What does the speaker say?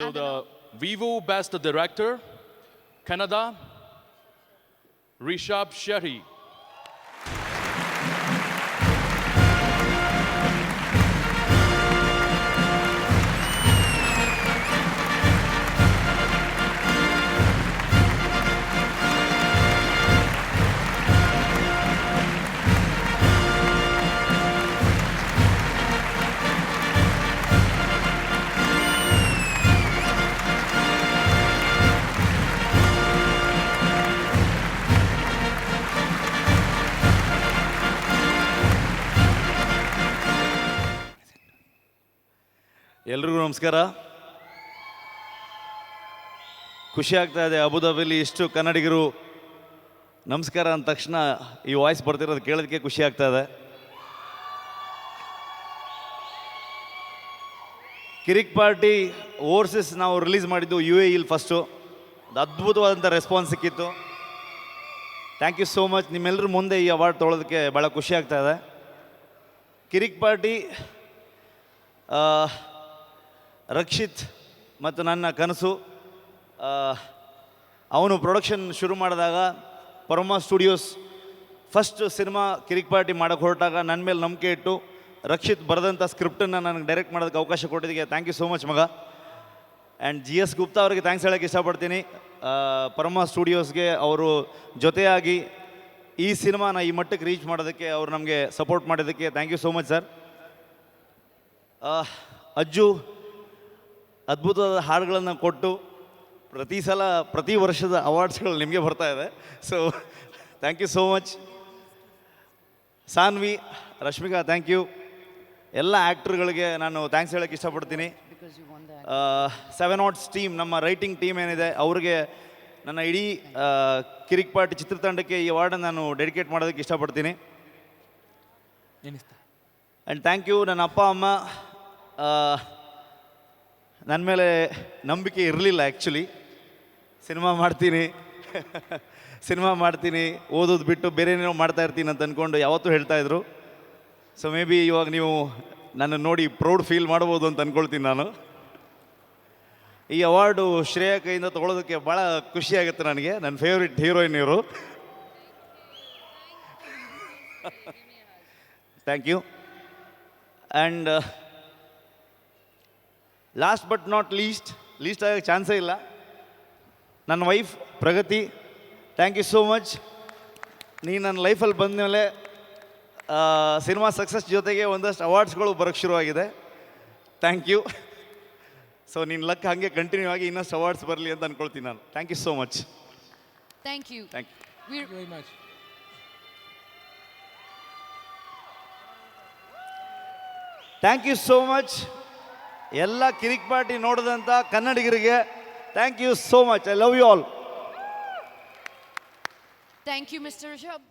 So the Vivo Best Director, Canada, Rishabh Shetty. ಎಲ್ರಿಗೂ ನಮಸ್ಕಾರ. ಖುಷಿ ಆಗ್ತಾ ಇದೆ ಅಬುದಾಬಿಲಿ ಇಷ್ಟು ಕನ್ನಡಿಗರು ನಮಸ್ಕಾರ ಅಂದ ತಕ್ಷಣ ಈ ವಾಯ್ಸ್ ಬರ್ತಿರೋದು ಕೇಳೋದಕ್ಕೆ ಖುಷಿ ಆಗ್ತಾ ಇದೆ. ಕಿರಿಕ್ ಪಾರ್ಟಿ ಓವರ್ಸೀಸ್ ನಾವು ರಿಲೀಸ್ ಮಾಡಿದ್ದು UAE ಫಸ್ಟು. ಅದು ಅದ್ಭುತವಾದಂಥ ರೆಸ್ಪಾನ್ಸ್ ಸಿಕ್ಕಿತ್ತು. Thank you so much. ನಿಮ್ಮೆಲ್ಲರ ಮುಂದೆ ಈ ಅವಾರ್ಡ್ ತೊಗೊಳೋದಕ್ಕೆ ಭಾಳ ಖುಷಿ ಆಗ್ತಾ ಇದೆ. ಕಿರಿಕ್ ಪಾರ್ಟಿ ರಕ್ಷಿತ್ ಮತ್ತು ನನ್ನ ಕನಸು. ಅವನು ಪ್ರೊಡಕ್ಷನ್ ಶುರು ಮಾಡಿದಾಗ ಪರಮ ಸ್ಟುಡಿಯೋಸ್ ಫಸ್ಟ್ ಸಿನಿಮಾ ಕಿರಿಕ್ ಪಾರ್ಟಿ ಮಾಡೋಕ್ಕೆ ಹೊರಟಾಗ ನನ್ನ ಮೇಲೆ ನಂಬಿಕೆ ಇಟ್ಟು ರಕ್ಷಿತ್ ಬರೆದಂಥ ಸ್ಕ್ರಿಪ್ಟನ್ನು ನನಗೆ ಡೈರೆಕ್ಟ್ ಮಾಡೋದಕ್ಕೆ ಅವಕಾಶ ಕೊಟ್ಟಿದ್ದಕ್ಕೆ ಥ್ಯಾಂಕ್ ಯು ಸೋ ಮಚ್ ಮಗ. ಆ್ಯಂಡ್ GS ಗುಪ್ತಾ ಅವರಿಗೆ ಥ್ಯಾಂಕ್ಸ್ ಹೇಳೋಕ್ಕೆ ಇಷ್ಟಪಡ್ತೀನಿ. ಪರಮ ಸ್ಟುಡಿಯೋಸ್ಗೆ ಅವರು ಜೊತೆಯಾಗಿ ಈ ಸಿನಿಮಾನ ಈ ಮಟ್ಟಕ್ಕೆ ರೀಚ್ ಮಾಡೋದಕ್ಕೆ ಅವರು ನಮಗೆ ಸಪೋರ್ಟ್ ಮಾಡಿದ್ದಕ್ಕೆ thank you so much sir. Ajju ಅದ್ಭುತವಾದ ಹಾಡುಗಳನ್ನು ಕೊಟ್ಟು ಪ್ರತಿ ವರ್ಷದ ಅವಾರ್ಡ್ಸ್ಗಳು ನಿಮಗೆ ಬರ್ತಾ ಇದೆ. So thank you so much. Saanvi, Rashmika, thank you. ಎಲ್ಲ ಆ್ಯಕ್ಟ್ರುಗಳಿಗೆ ನಾನು ಥ್ಯಾಂಕ್ಸ್ ಹೇಳೋಕ್ಕೆ ಇಷ್ಟಪಡ್ತೀನಿ. 7 Odds ಟೀಮ್, ನಮ್ಮ ರೈಟಿಂಗ್ ಟೀಮ್ ಏನಿದೆ ಅವ್ರಿಗೆ, ನನ್ನ ಇಡೀ ಕಿರಿಕ್ ಪಾರ್ಟಿ ಚಿತ್ರತಂಡಕ್ಕೆ ಈ ಅವಾರ್ಡನ್ನು ನಾನು ಡೆಡಿಕೇಟ್ ಮಾಡೋದಕ್ಕೆ ಇಷ್ಟಪಡ್ತೀನಿ. ಆ್ಯಂಡ್ ಥ್ಯಾಂಕ್ ಯು ನನ್ನ ಅಪ್ಪ ಅಮ್ಮ. ನನ್ನ ಮೇಲೆ ನಂಬಿಕೆ ಇರಲಿಲ್ಲ ಆ್ಯಕ್ಚುಲಿ. ಸಿನಿಮಾ ಮಾಡ್ತೀನಿ ಓದೋದು ಬಿಟ್ಟು ಬೇರೆ ಏನೋ ಮಾಡ್ತಾ ಇರ್ತೀನಿ ಅಂತ ಅಂದ್ಕೊಂಡು ಯಾವತ್ತೂ ಹೇಳ್ತಾಯಿದ್ರು. ಸೊ ಮೇ ಬಿ ಇವಾಗ ನೀವು ನನ್ನ ನೋಡಿ ಪ್ರೌಡ್ ಫೀಲ್ ಮಾಡ್ಬೋದು ಅಂತ ಅಂದ್ಕೊಳ್ತೀನಿ ನಾನು. ಈ ಅವಾರ್ಡು ಶ್ರೇಯ ಕೈಯಿಂದ ತೊಗೊಳೋದಕ್ಕೆ ಭಾಳ ಖುಷಿಯಾಗುತ್ತೆ ನನಗೆ. ನನ್ನ ಫೇವ್ರೆಟ್ ಹೀರೋಯಿನ್ ಇವರು. Thank you. And last but not least ಆಗೋಕ್ಕೆ ಚಾನ್ಸೇ ಇಲ್ಲ, ನನ್ನ wife Pragathi. Thank you so much. ನೀನು ನನ್ನ ಲೈಫಲ್ಲಿ ಬಂದಮೇಲೆ ಸಿನಿಮಾ ಸಕ್ಸಸ್ ಜೊತೆಗೆ ಒಂದಷ್ಟು ಅವಾರ್ಡ್ಸ್ಗಳು ಬರೋಕ್ಕೆ ಶುರುವಾಗಿದೆ. Thank you. ಸೊ ನಿನ್ನ ಲಕ್ ಹಾಗೆ ಕಂಟಿನ್ಯೂ ಆಗಿ ಇನ್ನಷ್ಟು ಅವಾರ್ಡ್ಸ್ ಬರಲಿ ಅಂತ ಅಂದ್ಕೊಳ್ತೀನಿ ನಾನು. Thank you so much. Thank you. Thank you so much. ಎಲ್ಲ ಕಿರಿಕ್ ಪಾರ್ಟಿ ನೋಡಿದಂಥ ಕನ್ನಡಿಗರಿಗೆ thank you so much. I love you all. Thank you, Mr. Rishabh.